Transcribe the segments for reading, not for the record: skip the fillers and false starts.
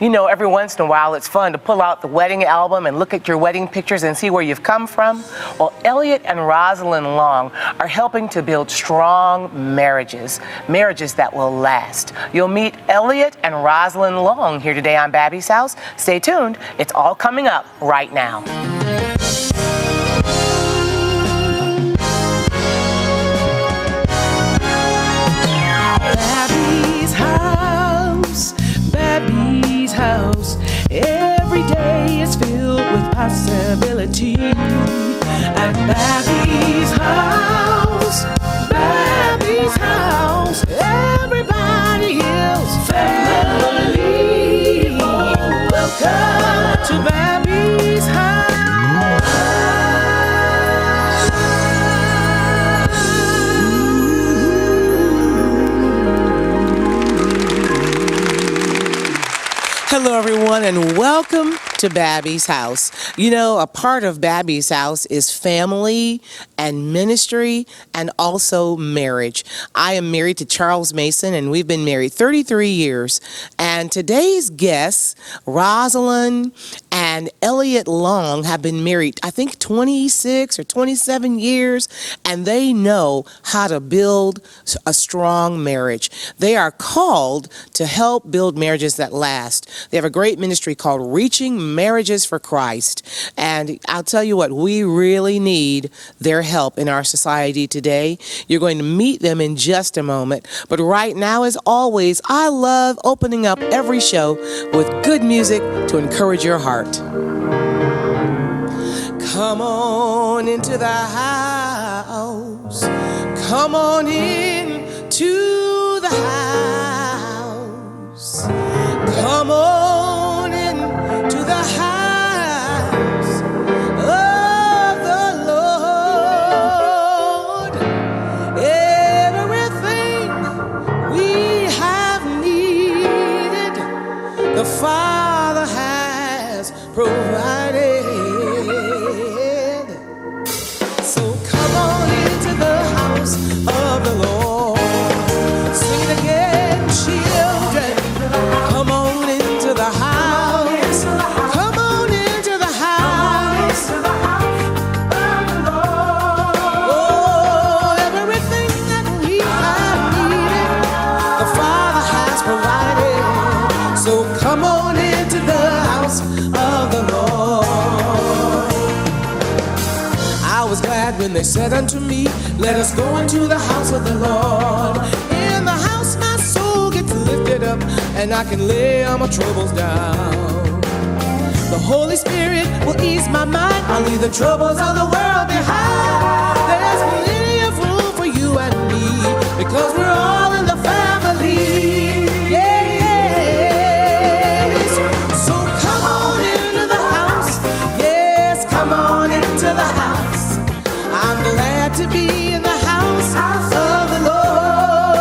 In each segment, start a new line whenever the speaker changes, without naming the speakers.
You know, every once in a while it's fun to pull out the wedding album and look at your wedding pictures and see where you've come from. Well, Elliott and Roslyn Long are helping to build strong marriages that will last. You'll meet Elliott and Roslyn Long here today on Babbie's House. Stay tuned. It's all coming up right now.
Babbie's house, Babbie's house. Every day is filled with possibility. At Babbie's house, Babbie's house. Everybody is family. Welcome to Babbie's house.
Hello, everyone, and welcome to Babbie's House. You know, a part of Babbie's House is family and ministry and also marriage. I am married to Charles Mason, and we've been married 33 years. And today's guests, Roslyn and Elliott Long, have been married, I think, 26 or 27 years, and they know how to build a strong marriage. They are called to help build marriages that last. They have a great ministry called Reaching Marriages for Christ. And I'll tell you what, we really need their help in our society today. You're going to meet them in just a moment. But right now, as always, I love opening up every show with good music to encourage your heart. Come on into the house. Come on in to the house. Come on in to the house of the Lord. Everything we have needed, the Father has provided. So come on into the house of the Lord. Sing it again, children. Come on into the house. Come on into the house. Oh, everything that we have needed, the Father has provided. So come on into the house of the Lord. I was glad when they said unto me, let us go into the house of the Lord. In the house my soul gets lifted up, and I can lay all my troubles down. The Holy Spirit will ease my mind. I'll leave the troubles of the world behind. There's plenty of room for you and me, because we're all in the family. Yes. So come on into the house. Yes, come on into the house. I'm glad to be in the house of the Lord.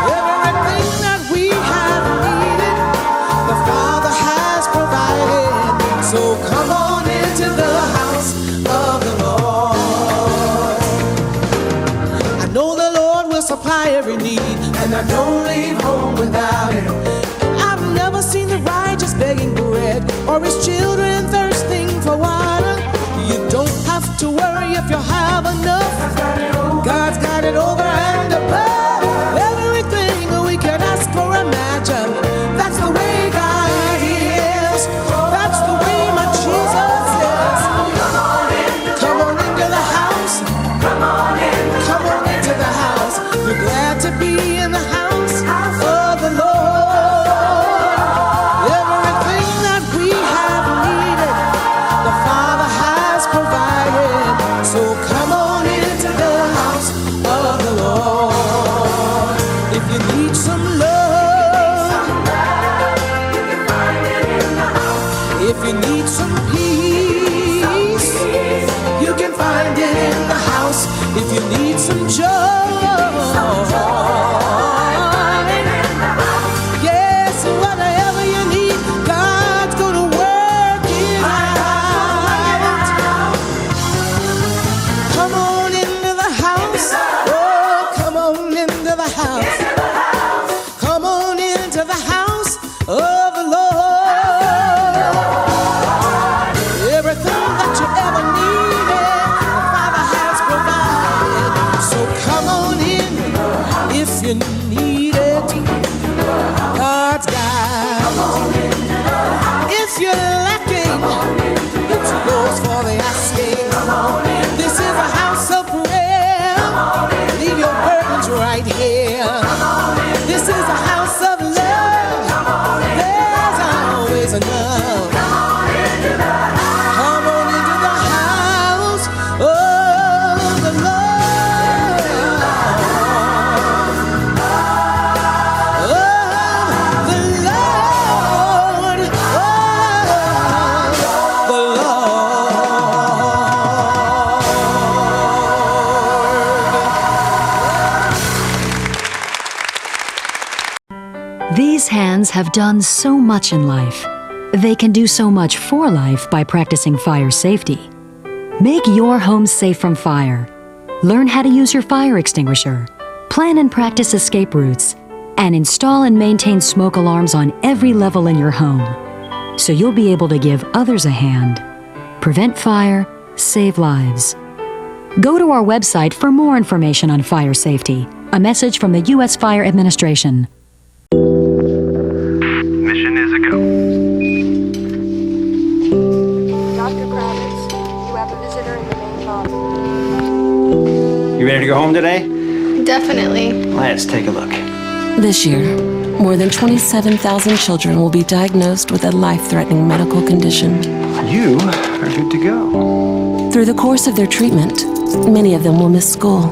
Everything that we have needed, the Father has provided. So come on into the house of the Lord. I know the Lord will supply every need, and I don't leave home without it. I've never seen the righteous begging bread, or his children thirsting for water. You don't have to worry if you have enough. God's got it over and above. Everything we can ask or imagine. That's the way God is. That's the way my Jesus is. Come on into the house. Come on into the house. We're glad to be in the house of the Lord. Everything that we have needed, the Father has provided. So come on into the house of the Lord. If you need some love, you can find it in the house. If you need some peace, you can find it in the house. If you need some joy, yes, whatever you need, God's gonna work it out. Come on into the house. Oh, come on into the house. Come on into the house of the
These hands have done so much in life. They can do so much for life by practicing fire safety. Make your home safe from fire. Learn how to use your fire extinguisher. Plan and practice escape routes. And install and maintain smoke alarms on every level in your home, so you'll be able to give others a hand. Prevent fire, save lives. Go to our website for more information on fire safety. A message from the U.S. Fire Administration.
Mission is a go.
Dr. Kravitz, you have a visitor in the main lobby.
You ready to go home today?
Definitely.
Let's take a look.
This year, more than 27,000 children will be diagnosed with a life-threatening medical condition.
You are good to go.
Through the course of their treatment, many of them will miss school.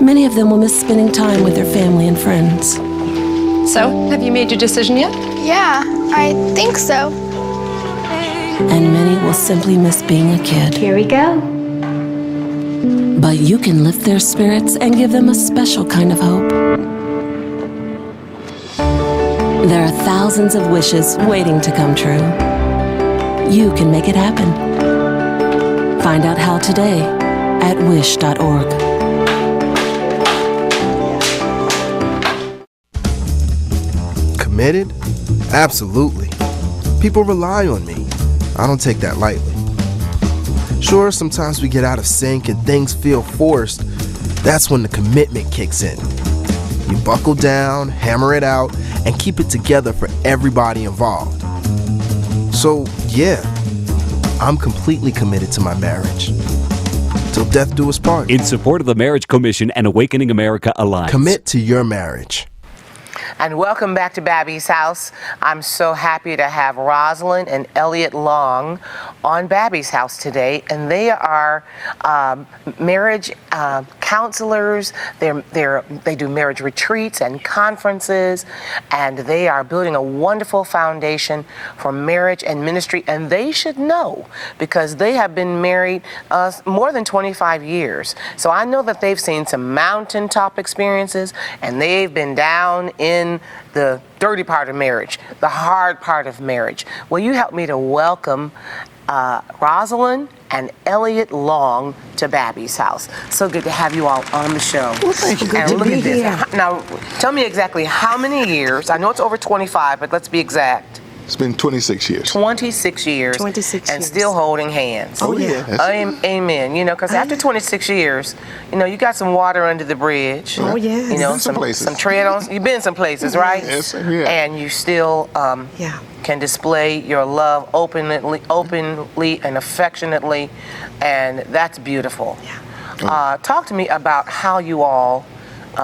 Many of them will miss spending time with their family and friends.
So, have you made your decision yet?
Yeah, I think so.
And many will simply miss being a kid.
Here we go.
But you can lift their spirits and give them a special kind of hope. There are thousands of wishes waiting to come true. You can make it happen. Find out how today at wish.org.
Committed? Absolutely. People rely on me. I don't take that lightly. Sure, sometimes we get out of sync and things feel forced. That's when the commitment kicks in. You buckle down, hammer it out, and keep it together for everybody involved. So, yeah, I'm completely committed to my marriage. Till death do us part.
In support of the Marriage Commission and Awakening America Alliance.
Commit to your marriage.
And welcome back to Babbie's house. I'm so happy to have Roslyn and Elliott Long on Babbie's house today, and they are marriage counselors. They do marriage retreats and conferences, and they are building a wonderful foundation for marriage and ministry. And they should know, because they have been married more than 25 years. So I know that they've seen some mountaintop experiences, and they've been down in the dirty part of marriage, the hard part of marriage. Will you help me to welcome Roslyn and Elliott Long to Babbie's house? So good to have you all on the show.
Well, thank you. Good
and
to
look
be
at this.
here.
Now, tell me exactly how many years. I know it's over 25, but let's be exact.
It's been 26 years.
26 years.
26
and
years.
still holding hands.
Oh, yeah.
Amen. You know, because after 26 years, you know, you got some water under the bridge.
Oh, yes.
You know,
Been some places.
some tread on. You've been some places, right?
Yes, yeah.
And you still can display your love openly and affectionately, and that's beautiful.
Yeah.
Talk to me about how you all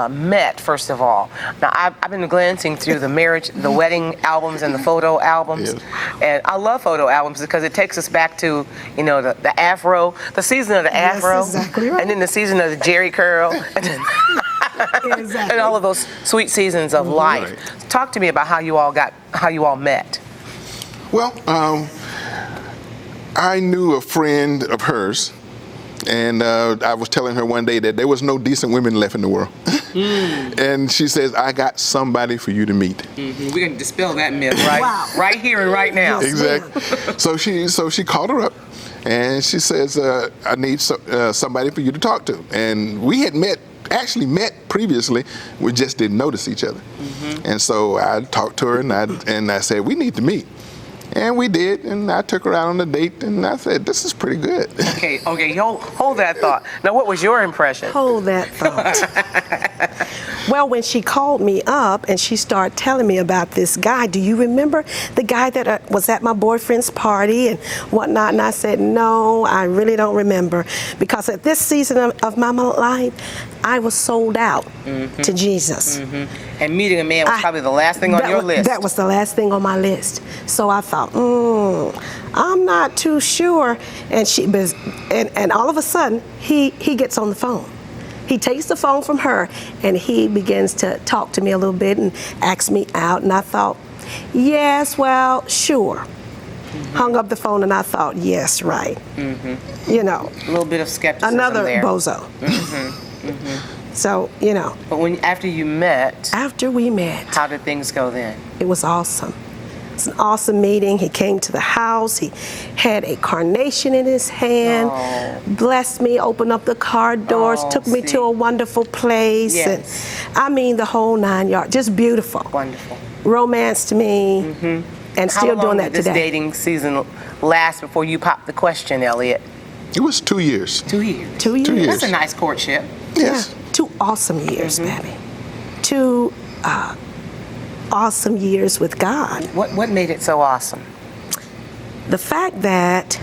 met, first of all. Now, I've been glancing through the wedding albums and the photo albums,
Yes.
and I love photo albums because it takes us back to, you know, the afro, the season of the afro,
exactly right.
and then the season of the Jerry curl, and, then
Exactly.
and all of those sweet seasons of life.
Right.
Talk to me about how you all met.
Well, I knew a friend of hers, and I was telling her one day that there was no decent women left in the world. And she says, I got somebody for you to meet.
We're going to dispel that myth, right?
Wow.
Right here and right now.
Exactly. So she called her up, and she says, I need somebody for you to talk to. And we had actually met previously. We just didn't notice each other. And so I talked to her, and I said, we need to meet. And we did, and I took her out on a date, and I said, this is pretty good.
Okay, hold that thought. Now, what was your impression?
Hold that thought. Well, when she called me up and she started telling me about this guy, do you remember the guy that was at my boyfriend's party and whatnot? And I said, no, I really don't remember. Because at this season of my life, I was sold out to Jesus.
And meeting a man was probably the last thing on your list.
That was the last thing on my list. So I thought, I'm not too sure. And all of a sudden, he gets on the phone. He takes the phone from her, and he begins to talk to me a little bit and asks me out. And I thought, yes, well, sure. Hung up the phone, and I thought, yes, right. You know.
A little bit of skepticism
Another
there.
bozo.
So, you know.
But after you met,
after we met,
how did things go then?
It was awesome. It was an awesome meeting. He came to the house. He had a carnation in his hand, blessed me, opened up the car doors, took me to a wonderful place.
Yes.
And I mean, the whole 9 yards. Just beautiful.
Wonderful.
Romanced me, and still doing that today.
How long did this dating season last before you popped the question, Elliott?
It was 2 years.
2 years.
2 years.
That's a nice courtship.
Yes.
Yeah. 2 awesome years, Babbie. 2 awesome years with God.
What made it so awesome?
The fact that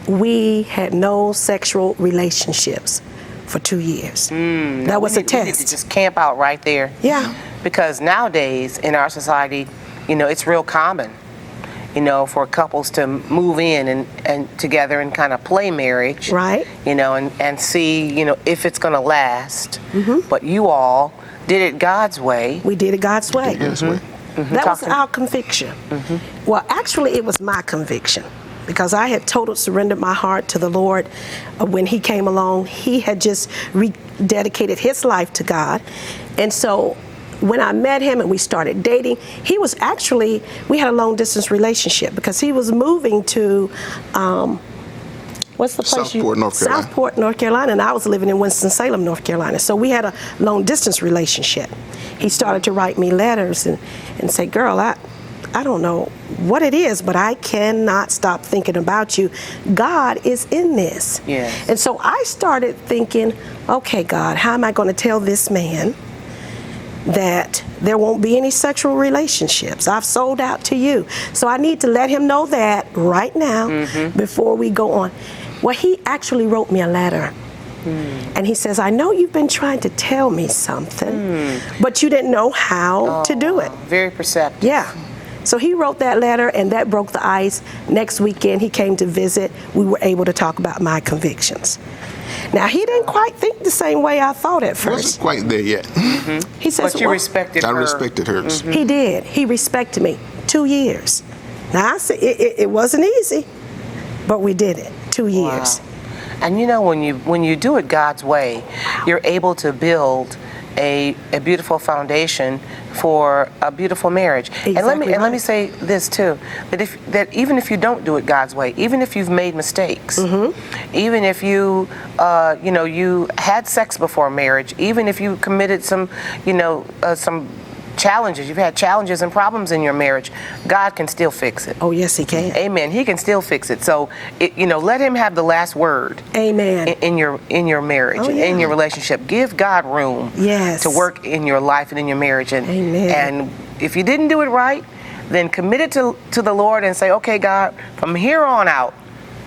we had no sexual relationships for 2 years. That was a test.
We need to just camp out right there.
Yeah.
Because nowadays in our society, you know, it's real common, you know, for couples to move in and together and kind of play marriage.
Right.
You know, and see, you know, if it's going to last. But you all did it God's way.
We did it God's way.
God's way.
That was our conviction. Well, actually, it was my conviction because I had totally surrendered my heart to the Lord when He came along. He had just rededicated his life to God. And so when I met him and we started dating, he was actually, we had a long distance relationship because he was moving to, what's the place?
Southport, North Carolina.
Southport, North Carolina, and I was living in Winston-Salem, North Carolina. So we had a long distance relationship. He started to write me letters and say, girl, I don't know what it is, but I cannot stop thinking about you. God is in this.
Yes.
And so I started thinking, okay, God, how am I going to tell this man that there won't be any sexual relationships? I've sold out to you. So I need to let him know that right now before we go on. Well, he actually wrote me a letter. And he says, I know you've been trying to tell me something, but you didn't know how to do it.
Very perceptive.
Yeah. So he wrote that letter, and that broke the ice. Next weekend, he came to visit. We were able to talk about my convictions. Now, he didn't quite think the same way I thought at first.
Wasn't quite there yet.
He says,
But you respected her.
I respected hers.
He did. He respected me. 2 years. Now, I said it wasn't easy, but we did it. 2 years.
Wow. And you know, when you do it God's way, you're able to build a beautiful foundation for a beautiful marriage.
Exactly
And let me say this too, that even if you don't do it God's way, even if you've made mistakes, even if you you had sex before marriage, even if you committed some challenges, you've had challenges and problems in your marriage, God can still fix it.
Oh, yes, He can.
Amen. He can still fix it. So, let Him have the last word.
Amen.
In your marriage, in your relationship. Give God room to work in your life and in your marriage. And,
Amen.
And if you didn't do it right, then commit it to the Lord and say, okay, God, from here on out,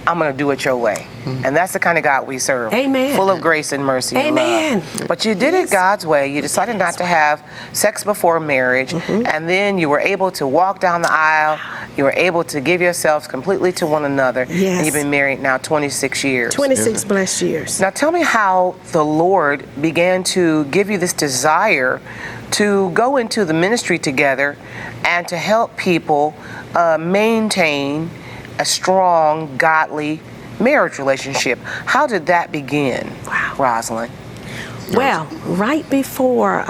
I'm going to do it your way. And that's the kind of God we serve.
Amen.
Full of grace and mercy and love. But you did it God's way. You decided not to have sex before marriage. And then you were able to walk down the aisle. You were able to give yourselves completely to one another.
Yes.
And you've been married now 26 years.
26 blessed years.
Now tell me how the Lord began to give you this desire to go into the ministry together and to help people maintain a strong, godly marriage relationship. How did that begin, Roslyn?
Well, right before,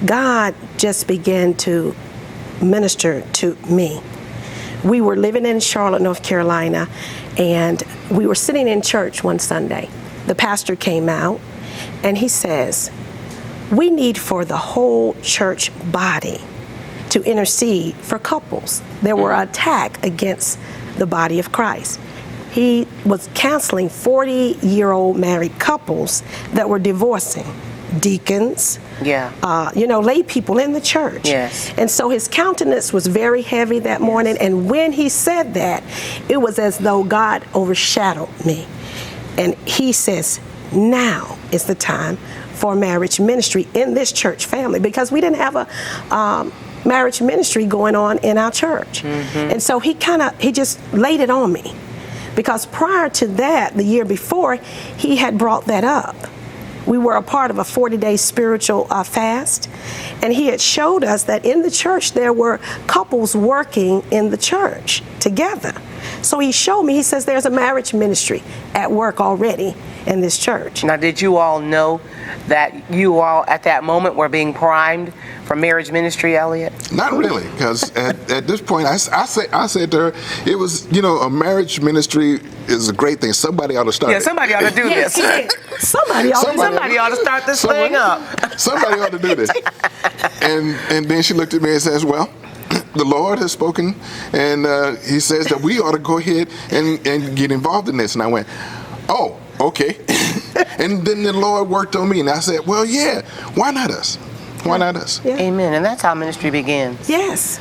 God just began to minister to me. We were living in Charlotte, North Carolina, and we were sitting in church one Sunday. The pastor came out, and he says, we need for the whole church body to intercede for couples. There were attacks against the body of Christ. He was counseling 40-year-old married couples that were divorcing, deacons, lay people in the church.
Yes.
And so his countenance was very heavy that morning, and when he said that, it was as though God overshadowed me. And he says, now is the time for marriage ministry in this church family, because we didn't have a marriage ministry going on in our church. And so he just laid it on me, because prior to that, the year before, he had brought that up. We were a part of a 40-day spiritual fast, and he had showed us that in the church there were couples working in the church together. So he showed me, he says, there's a marriage ministry at work already in this church.
Now, did you all know that you all at that moment were being primed for marriage ministry, Elliott?
Not really, because at this point, I said to her, it was, a marriage ministry is a great thing. Somebody ought to start it.
Yeah, somebody ought to do this.
Somebody
ought to start this thing up.
Somebody ought to do this. And then she looked at me and says, well, the Lord has spoken, and he says that we ought to go ahead and get involved in this. And I went, oh, okay. And then the Lord worked on me, and I said, well, yeah, why not us? Why not us?
Yeah.
Amen. And that's how ministry begins.
Yes.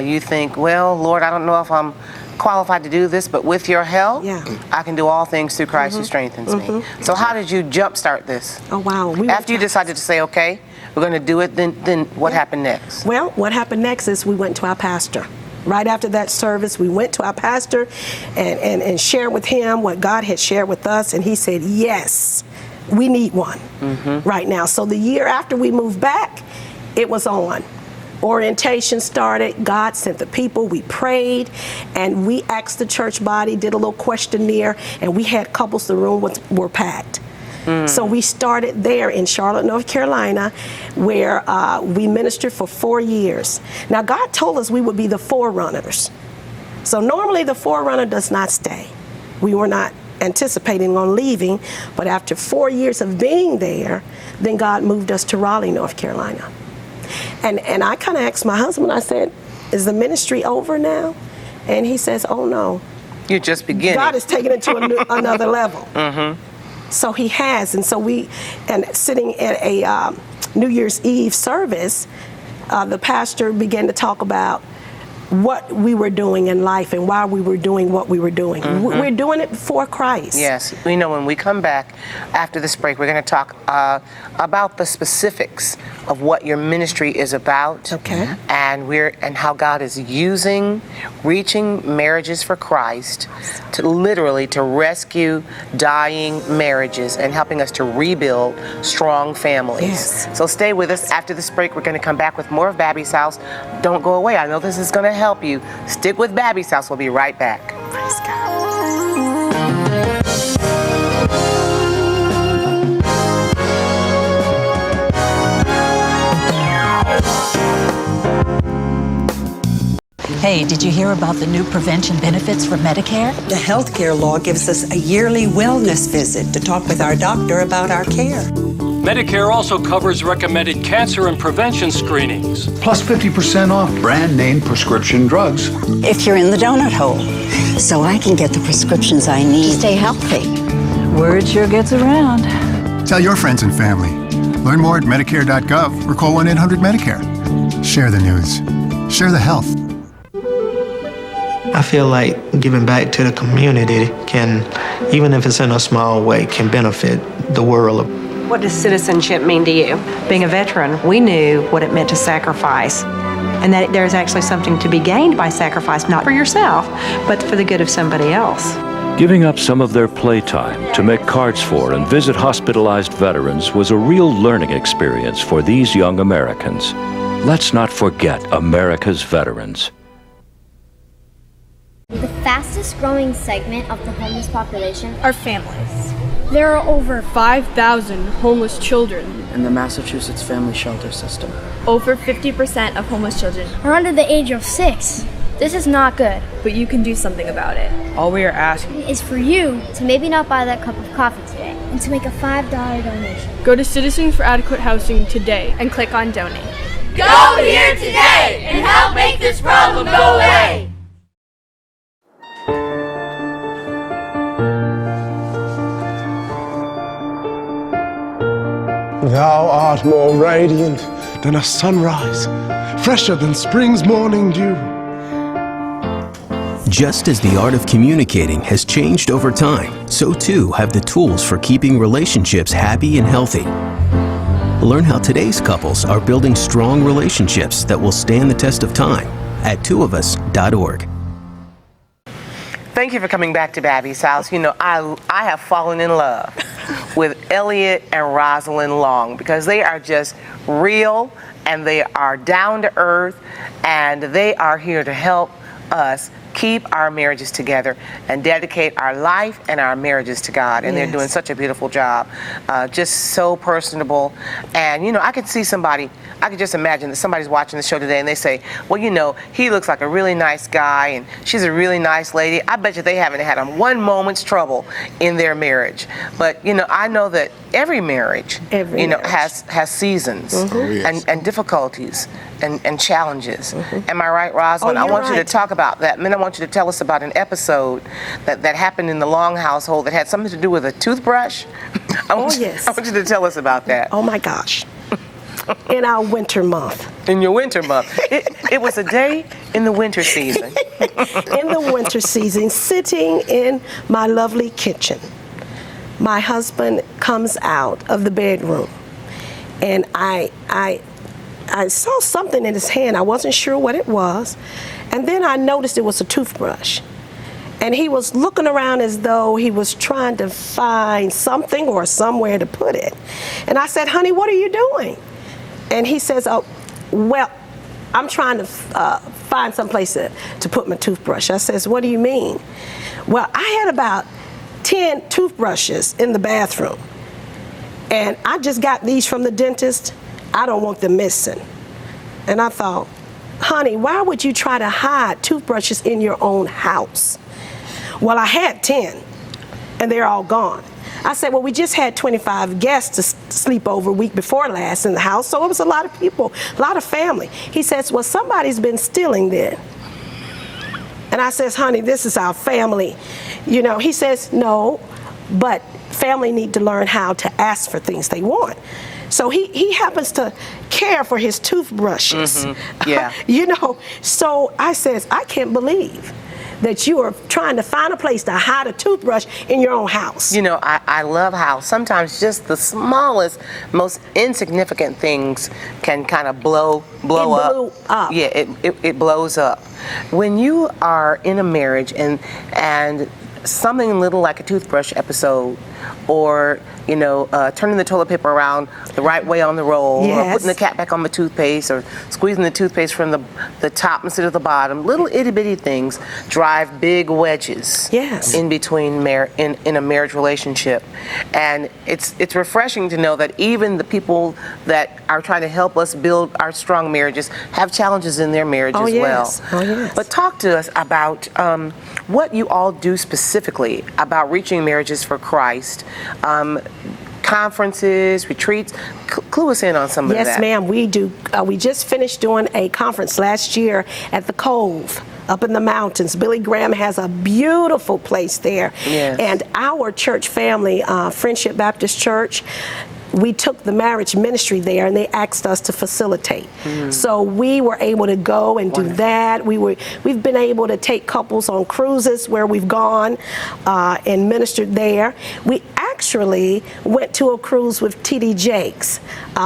You think, well, Lord, I don't know if I'm qualified to do this, but with your help, I can do all things through Christ who strengthens me. So how did you jumpstart this?
Oh, wow.
After you decided to say, okay, we're going to do it, then what happened next?
Well, what happened next is we went to our pastor. Right after that service, we went to our pastor and shared with him what God had shared with us, and he said, yes, we need one right now. So the year after we moved back, it was on. Orientation started, God sent the people, we prayed, and we asked the church body, did a little questionnaire, and we had couples, the room were packed. So we started there in Charlotte, North Carolina, where we ministered for 4 years. Now, God told us we would be the forerunners. So normally the forerunner does not stay. We were not anticipating on leaving, but after 4 years of being there, then God moved us to Raleigh, North Carolina. And I kind of asked my husband, I said, is the ministry over now? And he says, oh no.
You're just beginning.
God is taking it to another level. So he has, and so sitting at a New Year's Eve service, the pastor began to talk about what we were doing in life and why we were doing what we were doing. We're doing it for Christ.
Yes. When we come back after this break, we're going to talk about the specifics of what your ministry is about.
Okay.
And how God is reaching marriages for Christ to literally to rescue dying marriages and helping us to rebuild strong families.
Yes.
So stay with us. After this break, we're going to come back with more of Babbie's House. Don't go away. I know this is going to help you. Stick with Babbie's House. We'll be right back.
Praise God.
Hey, did you hear about the new prevention benefits for Medicare?
The healthcare law gives us a yearly wellness visit to talk with our doctor about our care.
Medicare also covers recommended cancer and prevention screenings.
Plus 50% off brand name prescription drugs.
If you're in the donut hole, so I can get the prescriptions I need to stay healthy.
Word sure gets around.
Tell your friends and family. Learn more at Medicare.gov or call 1-800-MEDICARE. Share the news. Share the health.
I feel like giving back to the community can, even if it's in a small way, can benefit the world.
What does citizenship mean to you? Being a veteran, we knew what it meant to sacrifice, and that there's actually something to be gained by sacrifice, not for yourself, but for the good of somebody else.
Giving up some of their playtime to make cards for and visit hospitalized veterans was a real learning experience for these young Americans. Let's not forget America's veterans.
The fastest growing segment of the homeless population
are families. There are over 5,000 homeless children
in the Massachusetts family shelter system.
Over 50% of homeless children
are under the age of 6. This is not good.
But you can do something about it.
All we are asking
is for you to maybe not buy that cup of coffee today and to make a $5 donation.
Go to Citizens for Adequate Housing today and click on donate.
Go here today and help make this problem go away.
Thou art more radiant than a sunrise, fresher than spring's morning dew.
Just as the art of communicating has changed over time, so too have the tools for keeping relationships happy and healthy. Learn how today's couples are building strong relationships that will stand the test of time at twoofus.org.
Thank you for coming back to Babbie's House. I have fallen in love with Elliott and Roslyn Long because they are just real and they are down to earth and they are here to help us keep our marriages together and dedicate our life and our marriages to God. And they're doing such a beautiful job. Just so personable. And, you know, I could see somebody, I could just imagine that somebody's watching the show today and they say, well, you know, he looks like a really nice guy and she's a really nice lady. I bet you they haven't had one moment's trouble in their marriage. But, you know, I know that every marriage, has seasons and difficulties and challenges. Am I right, Roslyn? I want you to talk about that. And then I want you to tell us about an episode that happened in the Long household that had something to do with a toothbrush. I want you to tell us about that.
Oh my gosh. In our winter month.
In your winter month. It was a day in the winter season.
In the winter season, sitting in my lovely kitchen, my husband comes out of the bedroom, and I saw something in his hand. I wasn't sure what it was, and then I noticed it was a toothbrush. And he was looking around as though he was trying to find something or somewhere to put it. And I said, honey, what are you doing? And he says, oh, well, I'm trying to find some place to put my toothbrush. I says, what do you mean? Well, I had about 10 toothbrushes in the bathroom. And I just got these from the dentist. I don't want them missing. And I thought, honey, why would you try to hide toothbrushes in your own house? Well, I had 10, and they're all gone. I said, well, we just had 25 guests to sleep over week before last in the house, so it was a lot of people, a lot of family. He says, well, somebody's been stealing then. And I says, honey, this is our family. You know, he says, no, but family need to learn how to ask for things they want. So he happens to care for his toothbrushes.
Yeah.
You know, so I says, I can't believe that you are trying to find a place to hide a toothbrush in your own house.
You know, I love how sometimes just the smallest, most insignificant things can kind of blow up. Yeah, it blows up. When you are in a marriage and something little like a toothbrush episode, or you know, turning the toilet paper around the right way on the roll, or putting the cap back on the toothpaste, or squeezing the toothpaste from the top instead of the bottom. Little itty bitty things drive big wedges in between in a marriage relationship, and it's refreshing to know that even the people that are trying to help us build our strong marriages have challenges in their marriage as well.
Oh yes.
But talk to us about what you all do specifically about reaching marriages for Christ. Conferences, retreats, clue us in on some of that.
Yes, ma'am, we do. We just finished doing a conference last year at the Cove up in the mountains. Billy Graham has a beautiful place there.
Yes.
And our church family, Friendship Baptist Church, we took the marriage ministry there and they asked us to facilitate. So we were able to go and do that. We've been able to take couples on cruises where we've gone and ministered there. We actually went to a cruise with T.D. Jakes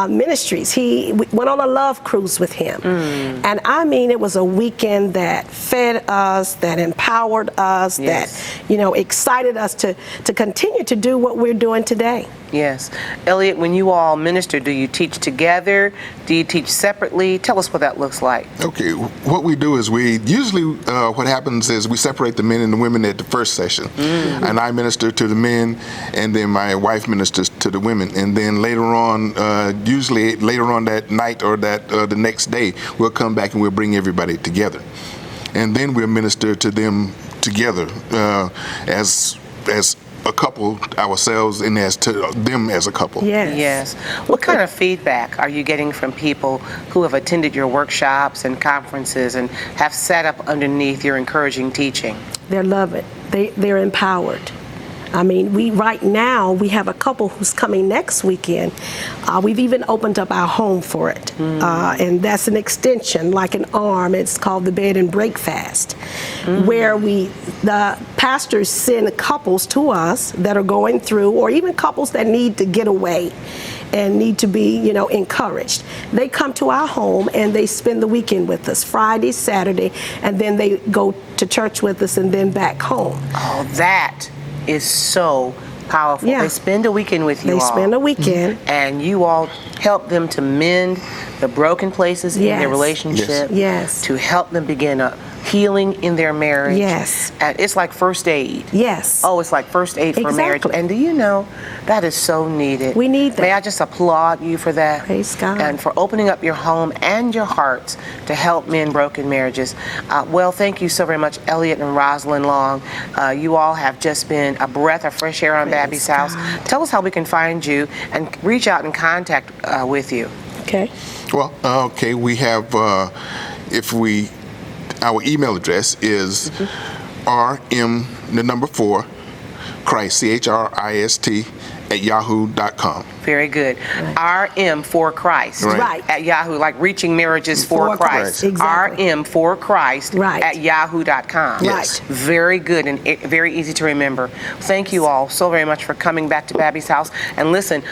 Ministries. We went on a love cruise with him. And I mean, it was a weekend that fed us, that empowered us, that, you know, excited us to continue to do what we're doing today.
Yes. Elliott, when you all minister, do you teach together? Do you teach separately? Tell us what that looks like.
Okay, what we do is what happens is we separate the men and the women at the first session. And I minister to the men, and then my wife ministers to the women. And then later on, usually later on that night or the next day, we'll come back and we'll bring everybody together. And then we'll minister to them together as a couple ourselves and as to them as a couple.
Yes. What kind of feedback are you getting from people who have attended your workshops and conferences and have sat up underneath your encouraging teaching?
They love it. They're empowered. I mean, right now we have a couple who's coming next weekend. We've even opened up our home for it. And that's an extension, like an arm. It's called the Bed and Breakfast, where the pastors send couples to us that are going through, or even couples that need to get away and need to be, you know, encouraged. They come to our home and they spend the weekend with us, Friday, Saturday, and then they go to church with us and then back home.
Oh, that is so powerful.
Yeah.
They spend a weekend with you all.
They spend a weekend.
And you all help them to mend the broken places in their relationship.
Yes.
To help them begin a healing in their marriage.
Yes.
And it's like first aid.
Yes.
Oh, it's like first aid for marriage. And do you know, that is so needed.
We need that.
May I just applaud you for that?
Praise God.
And for opening up your home and your hearts to help mend broken marriages. Well, thank you so very much, Elliott and Roslyn Long. You all have just been a breath of fresh air on Babbie's House. Tell us how we can find you and reach out and contact with you.
Okay.
Well, okay, we have, our email address is rm4 Christ, Christ, @yahoo.com.
Very good. RM for Christ.
Right.
At Yahoo, like reaching marriages for Christ.
Exactly.
RM for Christ at yahoo.com.
Yes.
Very good and very easy to remember. Thank you all so very much for coming back to Babbie's House. And listen,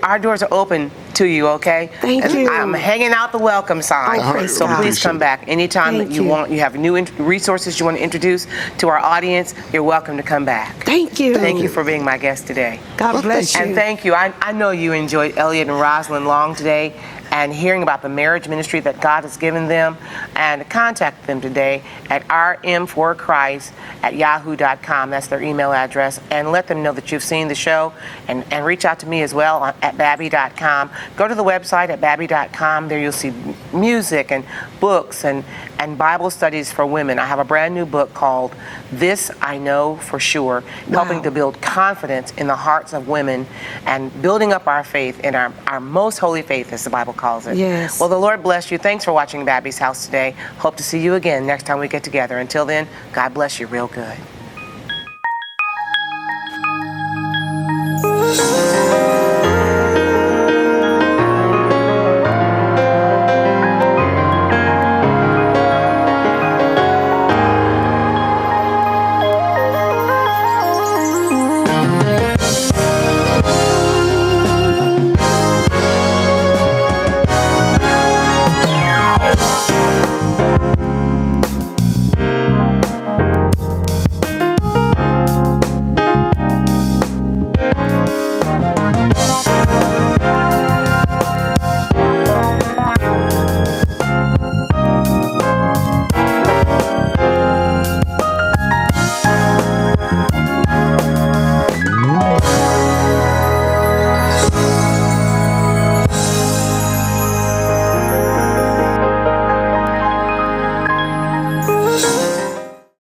our doors are open to you, okay?
Thank you.
I'm hanging out the welcome sign. So please come back anytime that you want. You have new resources you want to introduce to our audience, you're welcome to come back.
Thank you.
Thank you for being my guest today.
God bless you.
And thank you. I know you enjoyed Elliott and Roslyn Long today and hearing about the marriage ministry that God has given them. And contact them today at rm4christ@yahoo.com. That's their email address. And let them know that you've seen the show. And reach out to me as well at Babbie.com. Go to the website at Babbie.com. There you'll see music and books and Bible studies for women. I have a brand new book called This I Know For Sure, helping to build confidence in the hearts of women and building up our faith in our most holy faith, as the Bible calls it.
Yes.
Well, the Lord bless you. Thanks for watching Babbie's House today. Hope to see you again next time we get together. Until then, God bless you real good.